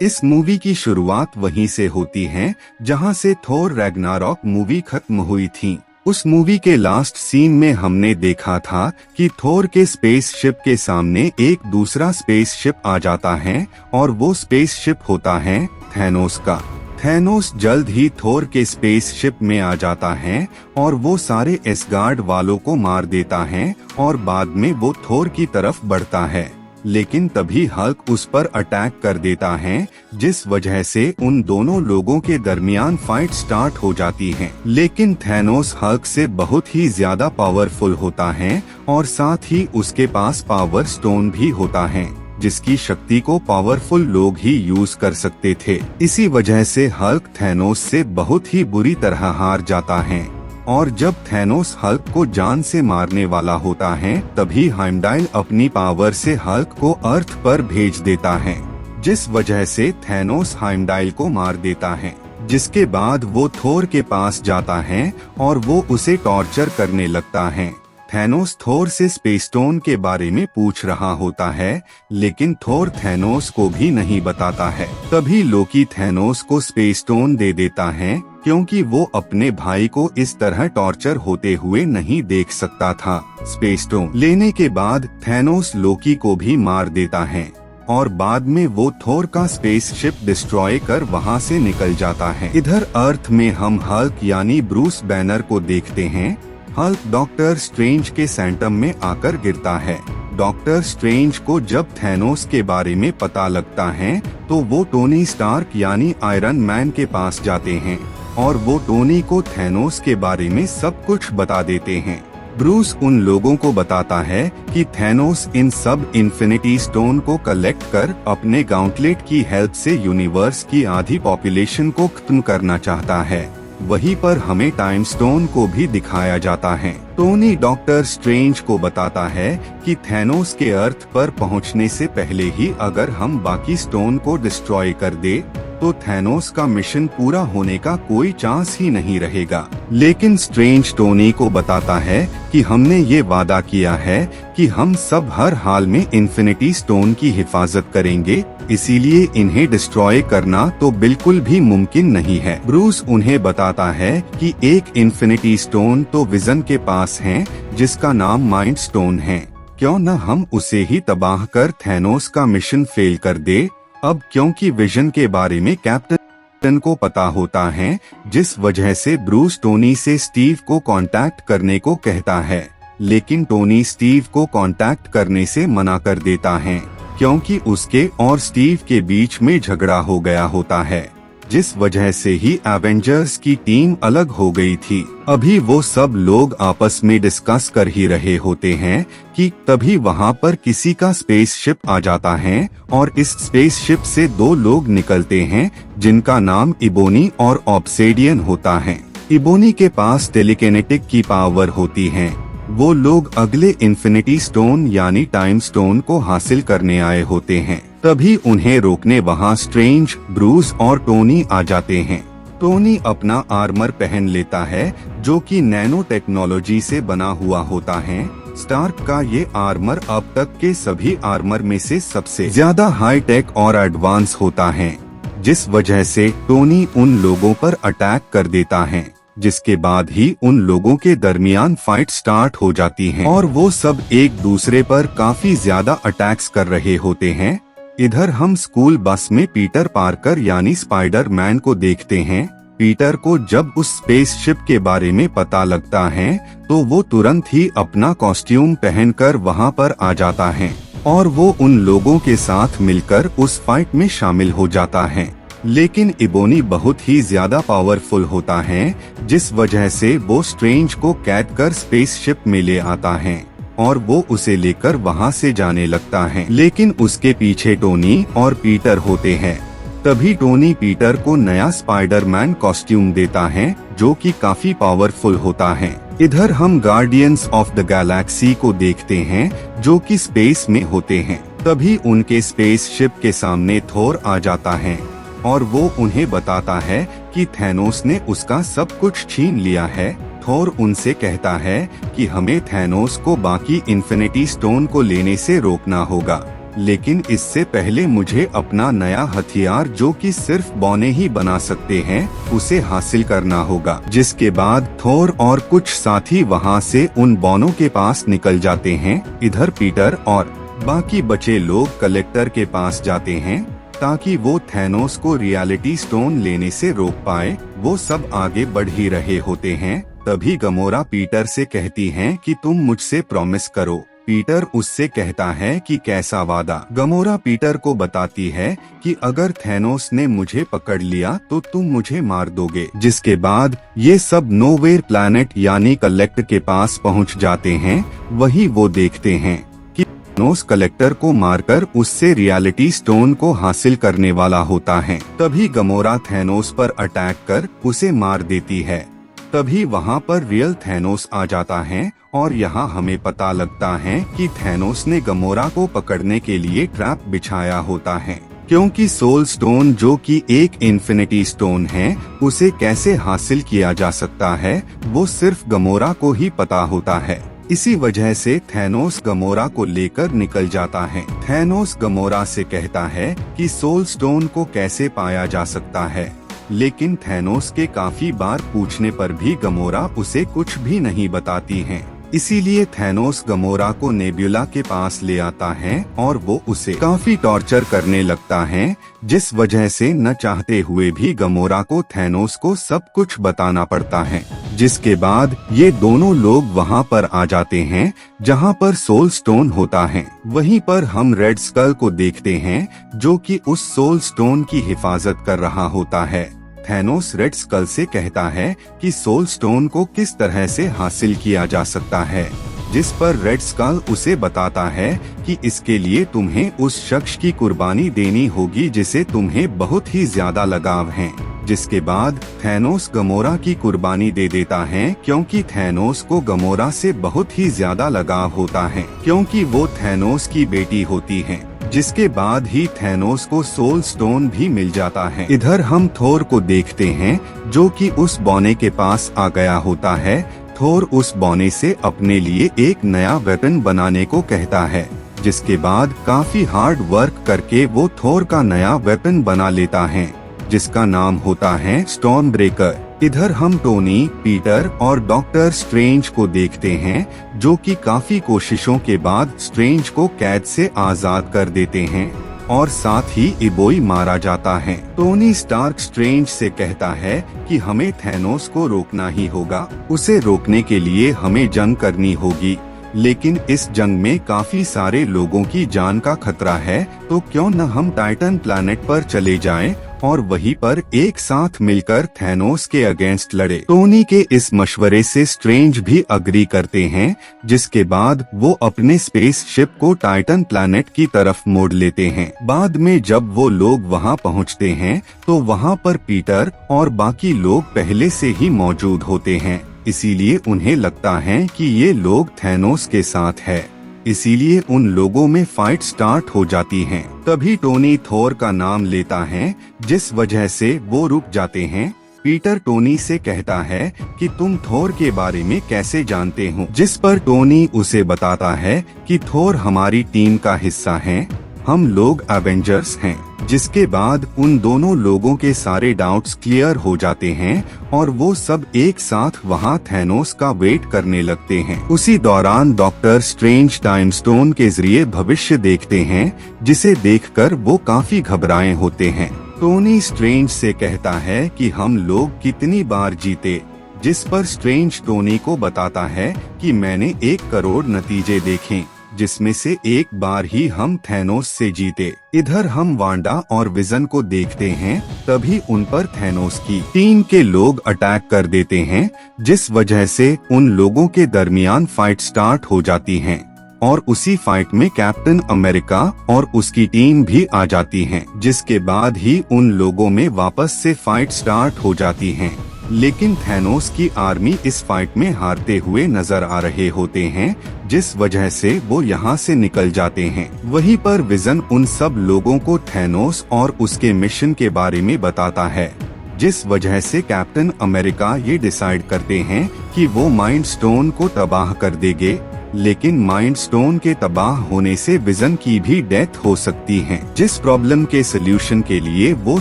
इस मूवी की शुरुआत वहीं से होती है जहां से थोर रैग्नारॉक मूवी खत्म हुई थी। उस मूवी के लास्ट सीन में हमने देखा था कि थोर के स्पेसशिप के सामने एक दूसरा स्पेसशिप आ जाता है और वो स्पेसशिप होता है थैनोस का। थैनोस जल्द ही थोर के स्पेसशिप में आ जाता है और वो सारे एसगार्ड वालों को मार देता है और बाद में वो थोर की तरफ बढ़ता है, लेकिन तभी हल्क उस पर अटैक कर देता है, जिस वजह से उन दोनों लोगों के दरमियान फाइट स्टार्ट हो जाती है। लेकिन थैनोस हल्क से बहुत ही ज्यादा पावरफुल होता है और साथ ही उसके पास पावर स्टोन भी होता है, जिसकी शक्ति को पावरफुल लोग ही यूज कर सकते थे। इसी वजह से हल्क थैनोस से बहुत ही बुरी तरह हार जाता है और जब थैनोस हल्क को जान से मारने वाला होता है तभी हाइमडाइल अपनी पावर से हल्क को अर्थ पर भेज देता है, जिस वजह से थैनोस हाइमडाइल को मार देता है। जिसके बाद वो थोर के पास जाता है और वो उसे टॉर्चर करने लगता है। थैनोस थोर से स्पेस स्टोन के बारे में पूछ रहा होता है, लेकिन थोर थैनोस को भी नहीं बताता है। तभी लोकी थैनोस को स्पेस स्टोन दे देता है, क्योंकि वो अपने भाई को इस तरह टॉर्चर होते हुए नहीं देख सकता था। स्पेस स्टोन लेने के बाद थैनोस लोकी को भी मार देता है और बाद में वो थोर का स्पेसशिप डिस्ट्रॉय कर वहाँ से निकल जाता है। इधर अर्थ में हम हल्क यानी ब्रूस बैनर को देखते हैं। हल्क डॉक्टर स्ट्रेंज के सेंटम में आकर गिरता है। डॉक्टर स्ट्रेंज को जब थैनोस के बारे में पता लगता है तो वो टोनी स्टार्क यानी आयरन मैन के पास जाते हैं और वो टोनी को थैनोस के बारे में सब कुछ बता देते हैं। ब्रूस उन लोगों को बताता है कि थैनोस इन सब इन्फिनिटी स्टोन को कलेक्ट कर अपने गाउंटलेट की हेल्प से यूनिवर्स की आधी पॉपुलेशन को खत्म करना चाहता है। वहीं पर हमें टाइम स्टोन को भी दिखाया जाता है। टोनी डॉक्टर स्ट्रेंज को बताता है कि थैनोस के अर्थ पर पहुंचने से पहले ही अगर हम बाकी स्टोन को डिस्ट्रॉय कर दे तो थैनोस का मिशन पूरा होने का कोई चांस ही नहीं रहेगा। लेकिन स्ट्रेंज टोनी को बताता है कि हमने ये वादा किया है कि हम सब हर हाल में इन्फिनिटी स्टोन की हिफाजत करेंगे, इसीलिए इन्हें डिस्ट्रॉय करना तो बिल्कुल भी मुमकिन नहीं है। ब्रूस उन्हें बताता है कि एक इन्फिनिटी स्टोन तो विजन के पास है, जिसका नाम माइंड स्टोन है। क्यों न हम उसे ही तबाह कर थैनोस का मिशन फेल कर दे। अब क्योंकि विजन के बारे में कैप्टन को पता होता है, जिस वजह से ब्रूस टोनी से स्टीव को कांटेक्ट करने को कहता है, लेकिन टोनी स्टीव को कांटेक्ट करने से मना कर देता है, क्योंकि उसके और स्टीव के बीच में झगड़ा हो गया होता है, जिस वजह से ही एवेंजर्स की टीम अलग हो गई थी। अभी वो सब लोग आपस में डिस्कस कर ही रहे होते हैं कि तभी वहाँ पर किसी का स्पेसशिप आ जाता है और इस स्पेसशिप से दो लोग निकलते हैं, जिनका नाम इबोनी और ऑब्सिडियन होता है। इबोनी के पास टेलीकिनेटिक की पावर होती है। वो लोग अगले इन्फिनिटी स्टोन यानी टाइम स्टोन को हासिल करने आए होते हैं। तभी उन्हें रोकने वहाँ स्ट्रेंज, ब्रूस और टोनी आ जाते हैं। टोनी अपना आर्मर पहन लेता है, जो कि नैनो टेक्नोलॉजी से बना हुआ होता है। स्टार्क का ये आर्मर अब तक के सभी आर्मर में से सबसे ज्यादा हाई टेक और एडवांस होता है, जिस वजह से टोनी उन लोगों पर अटैक कर देता है, जिसके बाद ही उन लोगों के दरमियान फाइट स्टार्ट हो जाती है और वो सब एक दूसरे पर काफी ज्यादा अटैक्स कर रहे होते हैं। इधर हम स्कूल बस में पीटर पार्कर यानी स्पाइडर मैन को देखते हैं। पीटर को जब उस स्पेसशिप के बारे में पता लगता है तो वो तुरंत ही अपना कॉस्ट्यूम पहनकर वहाँ पर आ जाता है और वो उन लोगों के साथ मिलकर उस फाइट में शामिल हो जाता है। लेकिन इबोनी बहुत ही ज्यादा पावरफुल होता है, जिस वजह से वो स्ट्रेंज को कैद कर स्पेसशिप में ले आता है और वो उसे लेकर वहाँ से जाने लगता है। लेकिन उसके पीछे टोनी और पीटर होते हैं। तभी टोनी पीटर को नया स्पाइडरमैन कॉस्ट्यूम देता है, जो कि काफी पावरफुल होता है। इधर हम गार्डियंस ऑफ द गैलेक्सी को देखते हैं, जो कि स्पेस में होते हैं। तभी उनके स्पेसशिप के सामने थोर आ जाता है और वो उन्हें बताता है कि थैनोस ने उसका सब कुछ छीन लिया है। थोर उनसे कहता है कि हमें थैनोस को बाकी इन्फिनिटी स्टोन को लेने से रोकना होगा, लेकिन इससे पहले मुझे अपना नया हथियार जो कि सिर्फ बौने ही बना सकते हैं उसे हासिल करना होगा। जिसके बाद थोर और कुछ साथी वहां से उन बौनों के पास निकल जाते हैं। इधर पीटर और बाकी बचे लोग कलेक्टर के पास जाते हैं ताकि वो थैनोस को रियलिटी स्टोन लेने से रोक पाए। वो सब आगे बढ़ ही रहे होते हैं, तभी गमोरा पीटर से कहती हैं कि तुम मुझसे प्रॉमिस करो। पीटर उससे कहता है कि कैसा वादा। गमोरा पीटर को बताती है कि अगर थैनोस ने मुझे पकड़ लिया तो तुम मुझे मार दोगे। जिसके बाद ये सब नोवेयर प्लैनेट यानी कलेक्टर के पास पहुंच जाते हैं। वही वो देखते हैं कि थैनोस कलेक्टर को मारकर उससे रियलिटी स्टोन को हासिल करने वाला होता है। तभी गमोरा थैनोस पर अटैक कर उसे मार देती है। तभी वहाँ पर रियल थैनोस आ जाता है और यहाँ हमें पता लगता है कि थैनोस ने गमोरा को पकड़ने के लिए ट्रैप बिछाया होता है, क्योंकि सोल स्टोन जो कि एक इन्फिनिटी स्टोन है उसे कैसे हासिल किया जा सकता है वो सिर्फ गमोरा को ही पता होता है। इसी वजह से थैनोस गमोरा को लेकर निकल जाता है। थैनोस गमोरा से कहता है कि सोल स्टोन को कैसे पाया जा सकता है, लेकिन थैनोस के काफी बार पूछने पर भी गमोरा उसे कुछ भी नहीं बताती है। इसीलिए थैनोस गमोरा को नेब्यूला के पास ले आता है और वो उसे काफी टॉर्चर करने लगता है, जिस वजह से न चाहते हुए भी गमोरा को थैनोस को सब कुछ बताना पड़ता है। जिसके बाद ये दोनों लोग वहाँ पर आ जाते हैं जहाँ पर सोल स्टोन होता है। वहीं पर हम रेड स्कल को देखते हैं जो कि उस सोल स्टोन की हिफाजत कर रहा होता है। थैनोस रेड स्कल से कहता है कि सोल स्टोन को किस तरह से हासिल किया जा सकता है, जिस पर रेड स्कल उसे बताता है कि इसके लिए तुम्हें उस शख्स की कुर्बानी देनी होगी जिसे तुम्हें बहुत ही ज्यादा लगाव है। जिसके बाद थैनोस गमोरा की कुर्बानी दे देता है, क्योंकि थैनोस को गमोरा से बहुत ही ज्यादा लगाव होता है, क्योंकि वो थैनोस की बेटी होती है। जिसके बाद ही थैनोस को सोल स्टोन भी मिल जाता है। इधर हम थोर को देखते हैं जो कि उस बौने के पास आ गया होता है। थोर उस बौने से अपने लिए एक नया वेपन बनाने को कहता है, जिसके बाद काफी हार्ड वर्क करके वो थोर का नया वेपन बना लेता है, जिसका नाम होता है स्टॉर्म ब्रेकर। इधर हम टोनी, पीटर और डॉक्टर स्ट्रेंज को देखते हैं जो कि काफी कोशिशों के बाद स्ट्रेंज को कैद से आजाद कर देते हैं और साथ ही इबोई मारा जाता है। टोनी स्टार्क स्ट्रेंज से कहता है कि हमें थैनोस को रोकना ही होगा। उसे रोकने के लिए हमें जंग करनी होगी, लेकिन इस जंग में काफी सारे लोगों की जान का खतरा है, तो क्यों न हम टाइटन प्लैनेट पर चले जाएं और वहीं पर एक साथ मिलकर थैनोस के अगेंस्ट लड़े। टोनी के इस मशवरे से स्ट्रेंज भी अग्री करते हैं, जिसके बाद वो अपने स्पेस शिप को टाइटन प्लैनेट की तरफ मोड़ लेते हैं। बाद में जब वो लोग वहां पहुंचते हैं तो वहां पर पीटर और बाकी लोग पहले से ही मौजूद होते हैं, इसीलिए उन्हें लगता है कि ये लोग थैनोस के साथ है। इसीलिए उन लोगों में फाइट स्टार्ट हो जाती है। तभी टोनी थोर का नाम लेता है, जिस वजह से वो रुक जाते हैं। पीटर टोनी से कहता है कि तुम थोर के बारे में कैसे जानते हो, जिस पर टोनी उसे बताता है कि थोर हमारी टीम का हिस्सा है, हम लोग एवेंजर्स हैं। जिसके बाद उन दोनों लोगों के सारे डाउट्स क्लियर हो जाते हैं और वो सब एक साथ वहां थैनोस का वेट करने लगते हैं। उसी दौरान डॉक्टर स्ट्रेंज टाइम स्टोन के जरिए भविष्य देखते हैं, जिसे देखकर वो काफी घबराए होते हैं। टोनी स्ट्रेंज से कहता है कि हम लोग कितनी बार जीते, जिस पर स्ट्रेंज टोनी को बताता है कि मैंने 1 करोड़ नतीजे देखे, जिसमें से एक बार ही हम थैनोस से जीते। इधर हम वांडा और विजन को देखते हैं, तभी उन पर थैनोस की टीम के लोग अटैक कर देते हैं, जिस वजह से उन लोगों के दरमियान फाइट स्टार्ट हो जाती है और उसी फाइट में कैप्टन अमेरिका और उसकी टीम भी आ जाती हैं। जिसके बाद ही उन लोगों में वापस से फाइट स्टार्ट हो जाती है, लेकिन थैनोस की आर्मी इस फाइट में हारते हुए नजर आ रहे होते हैं, जिस वजह से वो यहाँ से निकल जाते हैं। वहीं पर विजन उन सब लोगों को थैनोस और उसके मिशन के बारे में बताता है, जिस वजह से कैप्टन अमेरिका ये डिसाइड करते हैं कि वो माइंड स्टोन को तबाह कर देंगे लेकिन माइंड स्टोन के तबाह होने से विजन की भी डेथ हो सकती है। जिस प्रॉब्लम के सोल्यूशन के लिए वो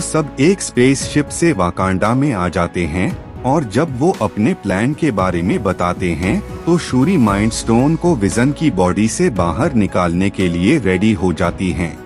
सब एक स्पेसशिप से वाकांडा में आ जाते हैं और जब वो अपने प्लान के बारे में बताते हैं तो शूरी माइंड स्टोन को विजन की बॉडी से बाहर निकालने के लिए रेडी हो जाती हैं।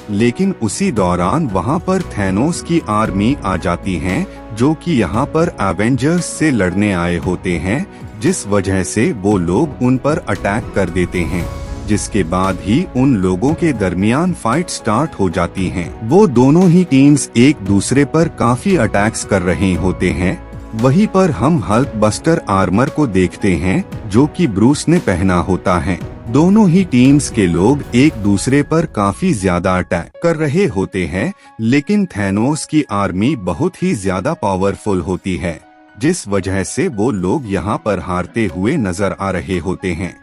लेकिन उसी दौरान वहां पर थैनोस की आर्मी आ जाती है, जो कि यहाँ पर एवेंजर्स से लड़ने आए होते हैं, जिस वजह से वो लोग उन पर अटैक कर देते हैं। जिसके बाद ही उन लोगों के दरमियान फाइट स्टार्ट हो जाती है। वो दोनों ही टीम्स एक दूसरे पर काफी अटैक्स कर रहे होते हैं। वहीं पर हम हल्क बस्टर आर्मर को देखते हैं, जो कि ब्रूस ने पहना होता है। दोनों ही टीम्स के लोग एक दूसरे पर काफी ज्यादा अटैक कर रहे होते हैं, लेकिन थैनोस की आर्मी बहुत ही ज्यादा पावरफुल होती है, जिस वजह से वो लोग यहाँ पर हारते हुए नजर आ रहे होते हैं।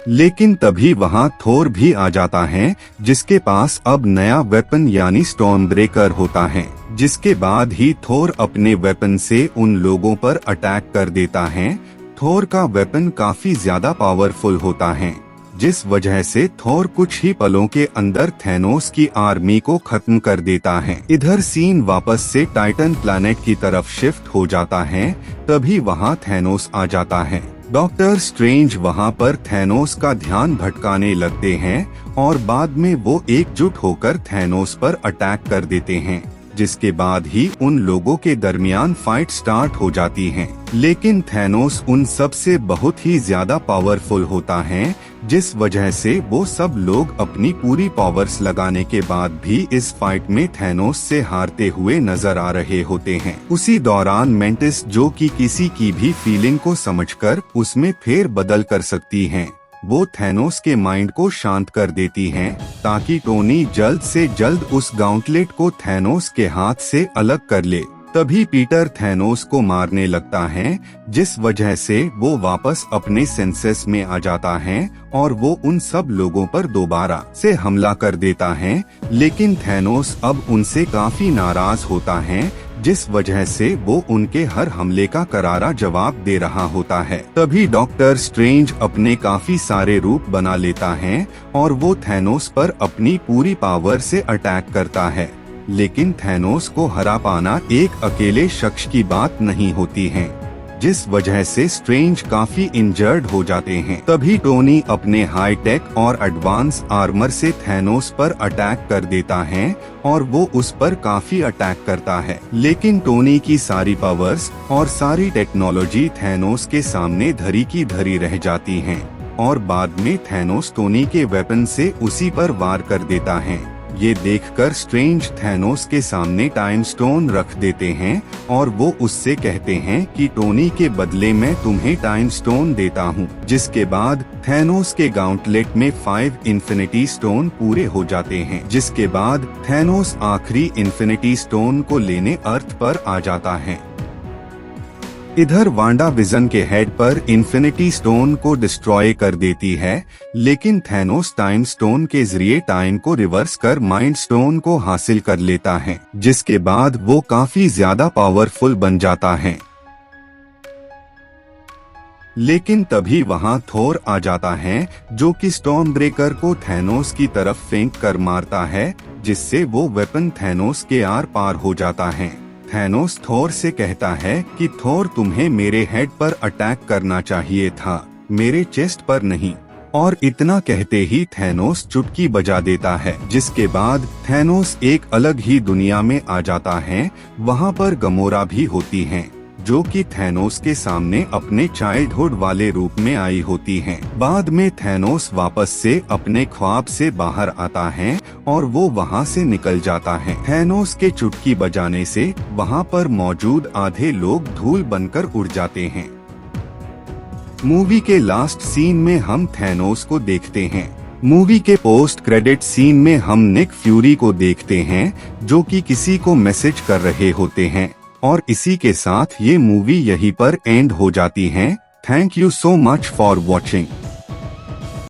लेकिन तभी वहाँ थोर भी आ जाता है, जिसके पास अब नया वेपन यानी स्टॉर्म ब्रेकर होता है। जिसके बाद ही थोर अपने वेपन से उन लोगों पर अटैक कर देता है। थोर का वेपन काफी ज्यादा पावरफुल होता है, जिस वजह से थोर कुछ ही पलों के अंदर थैनोस की आर्मी को खत्म कर देता है। इधर सीन वापस से टाइटन प्लैनेट की तरफ शिफ्ट हो जाता है। तभी वहाँ थैनोस आ जाता है। डॉक्टर स्ट्रेंज वहाँ पर थैनोस का ध्यान भटकाने लगते हैं और बाद में वो एकजुट होकर थैनोस पर अटैक कर देते हैं। जिसके बाद ही उन लोगों के दरमियान फाइट स्टार्ट हो जाती है। लेकिन थैनोस उन सब से बहुत ही ज्यादा पावरफुल होता है, जिस वजह से वो सब लोग अपनी पूरी पावर्स लगाने के बाद भी इस फाइट में थैनोस से हारते हुए नजर आ रहे होते हैं। उसी दौरान मेंटिस, जो कि किसी की भी फीलिंग को समझकर उसमें फेर बदल कर सकती हैं, वो थैनोस के माइंड को शांत कर देती हैं, ताकि टोनी जल्द से जल्द उस गाउंटलेट को थैनोस के हाथ से अलग कर ले। तभी पीटर थैनोस को मारने लगता है, जिस वजह से वो वापस अपने सेंसेस में आ जाता है और वो उन सब लोगों पर दोबारा से हमला कर देता है। लेकिन थैनोस अब उनसे काफी नाराज होता है, जिस वजह से वो उनके हर हमले का करारा जवाब दे रहा होता है। तभी डॉक्टर स्ट्रेंज अपने काफी सारे रूप बना लेता है और वो थैनोस पर अपनी पूरी पावर से अटैक करता है। लेकिन थैनोस को हरा पाना एक अकेले शख्स की बात नहीं होती है, जिस वजह से स्ट्रेंज काफी इंजर्ड हो जाते हैं। तभी टोनी अपने हाई टेक और एडवांस आर्मर से थैनोस पर अटैक कर देता है और वो उस पर काफी अटैक करता है। लेकिन टोनी की सारी पावर्स और सारी टेक्नोलॉजी थैनोस के सामने धरी की धरी रह जाती हैं और बाद में थैनोस टोनी के वेपन से उसी पर वार कर देता है। ये देखकर स्ट्रेंज थैनोस के सामने टाइम स्टोन रख देते हैं और वो उससे कहते हैं कि टोनी के बदले मैं तुम्हें टाइम स्टोन देता हूँ। जिसके बाद थैनोस के गाउंटलेट में 5 इन्फिनिटी स्टोन पूरे हो जाते हैं। जिसके बाद थैनोस आखिरी इन्फिनिटी स्टोन को लेने अर्थ पर आ जाता है। इधर वांडा विजन के हेड पर इन्फिनिटी स्टोन को डिस्ट्रॉय कर देती है, लेकिन थैनोस टाइम स्टोन के जरिए टाइम को रिवर्स कर माइंड स्टोन को हासिल कर लेता है, जिसके बाद वो काफी ज्यादा पावरफुल बन जाता है। लेकिन तभी वहाँ थोर आ जाता है, जो कि स्टॉर्म ब्रेकर को थैनोस की तरफ फेंक कर मारता है, जिससे वो वेपन थैनोस के आर पार हो जाता है। थैनोस थोर से कहता है कि थोर, तुम्हें मेरे हेड पर अटैक करना चाहिए था, मेरे चेस्ट पर नहीं। और इतना कहते ही थैनोस चुटकी बजा देता है। जिसके बाद थैनोस एक अलग ही दुनिया में आ जाता है। वहाँ पर गमोरा भी होती हैं, जो कि थैनोस के सामने अपने चाइल्डहुड वाले रूप में आई होती हैं। बाद में थैनोस वापस से अपने ख्वाब से बाहर आता है और वो वहाँ से निकल जाता है। थैनोस के चुटकी बजाने से वहाँ पर मौजूद आधे लोग धूल बनकर उड़ जाते हैं। मूवी के लास्ट सीन में हम थैनोस को देखते हैं। मूवी के पोस्ट क्रेडिट सीन में हम निक फ्यूरी को देखते हैं, जो कि किसी को मैसेज कर रहे होते हैं। और इसी के साथ ये मूवी यहीं पर एंड हो जाती है। Thank you so much for watching.